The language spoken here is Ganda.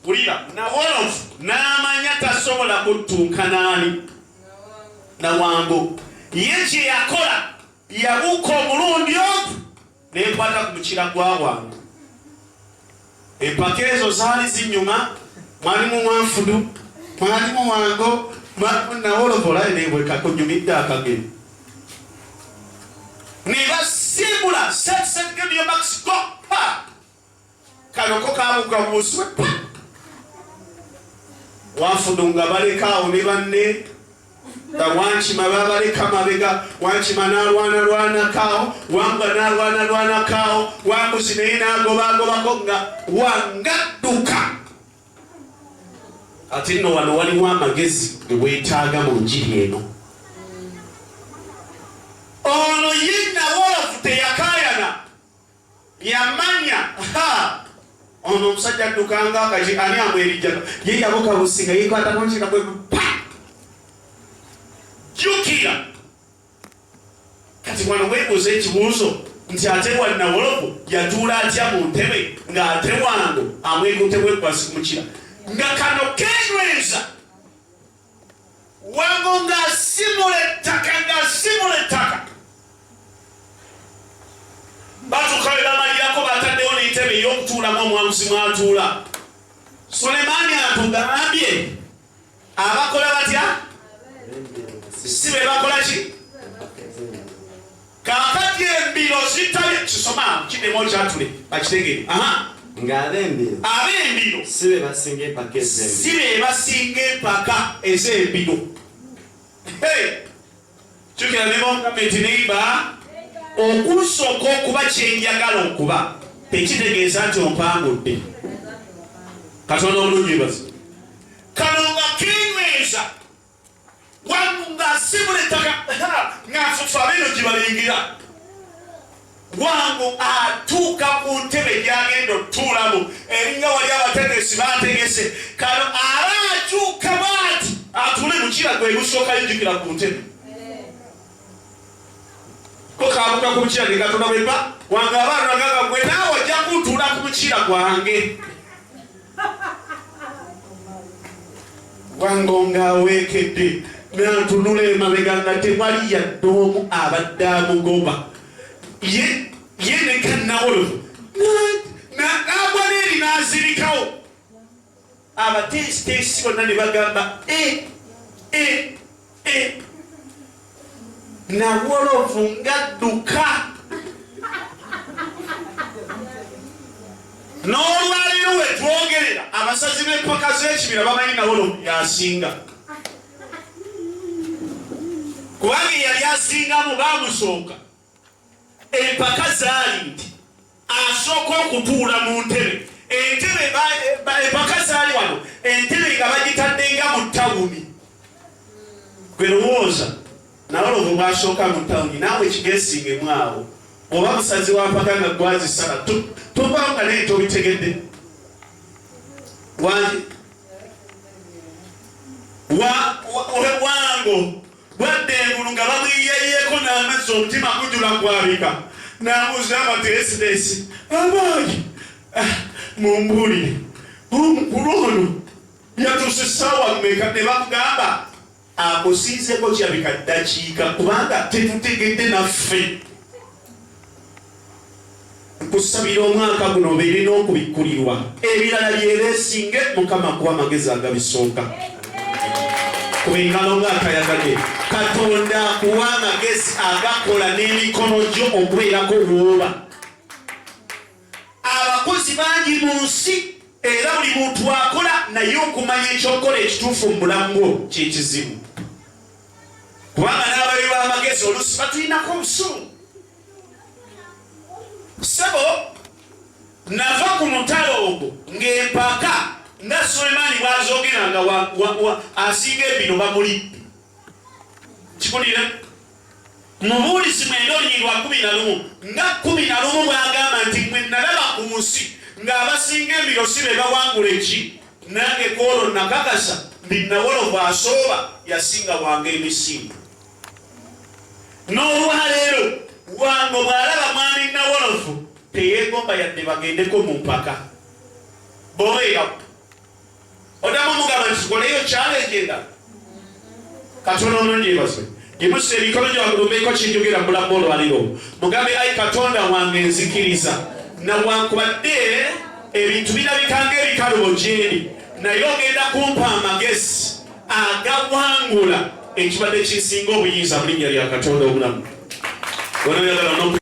ulira Nawolovu n'amanya tasobola kuttuuka n'ani Nawango. Ye kye yakola yabuuka omulundi ogwo n'ekwata ku mukira gwa Wango. Empaka ezo zaali zinyuma, mwalimu Mwanfudu, mwalimu Wango, Nawolovu olabye neebwekako nyumidde akagere. Ne basimbula Ssekiyo Max go pa kaloko kabuuka buuswe pa Wanfudu nga balekaawo ne banne Wankima babaleka mabega, Wankima n'alwanakaawo, Wanga n'alwanakaawo, Wambuzi naye n'agobagobako nga wangadduka. Ate nno wano waliwo amagezi ge weetaaga mu njiri eno. Ono ye Nawolovu teyakaayana yamanya ono omusajja addukanga akaji ani amwerijjako ye yabuka businga yeekwatako nkira bwe pa jukira. Kati wano weebuuza ekibuuzo nti ate wa Nawolovu yatuula atya mu ntebe ng'ate Wango amwekutte bwekwasi mukira nga kano kenyweza Wango ng'asimula ettaka batukalira malirako bataddewo n'entebe ey'okutuulamu omwamuzi mwatuula. Sulemaani atugambye abakola batya si be bakola ki kakati embiro zitali kisoma kidemo kyatule bakitegere ab'embiro si be basinga empaka ez'embiro. Kyukira ne gavumenti neiba okusooka okuba kyenjagala okuba tekitegeeza nti ompangudde. Katonda omulungi basi kano nga kenyweza Wango ng'asimula ettaka ng'afufa bino gye balingira. Wango atuuka ku ntebe gy'agenda otuulamu eringa wali abategesi baategese. Kano aba akyuka bw'ati atuule mukira gwe gusooka yinjukira ku ntebe. Ko kaabuka ku mukira ne Katonda bwe mba Wango abaana nagaga gwe naawe ojja kuntuula ku mukira gwange. Wango ng'aweekedde n'atunula emabega nga tewali yadde omu abadde amugoba. Ye ne ka Nawolovu n'agwa n'eri n'azirikawo. Abateesiteesi bonna ne bagamba Nawolovu ng'adduka. N'olwaliro we twogerera abasazi b'empaka z'ekibira bamanyi Nawolovu yasinga. Kubanga yali asingamu baamusooka. Empaka zaali nti asooka okutuula mu ntebe. Empaka zaali wano entebe nga bagitaddenga mu tawuni. Gwe lowooza Nawolovu bw'asooka mu tawuni naawe kigeesingemu awo. Oba musazi wa mpaka nga gwazisala tovaawo nga naye tobitegedde. Wango bwadde engulu nga bamwiyeyeeko n'amazzi omutima gujula kwabika. N'abuuza abateesiteesi abaagi mumbuulire omukulu ono yatuuse essaawa mmeka? Ne bakugamba akusiizeko kirabika ddakiika kubanga tetutegedde naffe. Nkusabira omwaka guno obeere n'okubikkulirwa ebirala byereesinge Mukama kuwa amagezi agabisooka. Kuba engalo ng'atayagadde Katonda akuwa amagezi agakola n'emikono gyo okubeerako lw'oba. Abakozi bangi mu nsi era buli muntu akola naye okumanya ekyokola ekituufu mu bulamu bwo kyekizibu. Kubanga n'ababi b'amagezi oluusi batulinako obusungu. Sebo nava ku mutalo ogwo ng'empaka nga Sulemaani bw'azoogeranga asinga ebino bamulidde. Kikulira Mubuulisi 12:11 nga 11 bw'agamba nti mwe nalaba ku nsi ng'abasinga ebiro si be bawangula eki nange kwolwo nakakasa ndi Nawolovu asooba yasinga Wango emisingo. N'olwaleero Wango bw'alaba mwami Nawolovu teyeegomba yadde bagendeko mu mpaka. Bobeera odamu mugamba nti tukoleyo challenge endala. Katonda omulungi yeebazibwe. Gimusa emikono gyo wagudumbeko kinjogera mulamu olwaliro. Mugambe ayi Katonda wange nzikiriza. Newankubadde ebintu birabika ng'ebikalubo gy'eri, naye ogenda kumpa amagezi agawangula ekibadde kisinga obuyinza mu linnya lya Katonda omulamu.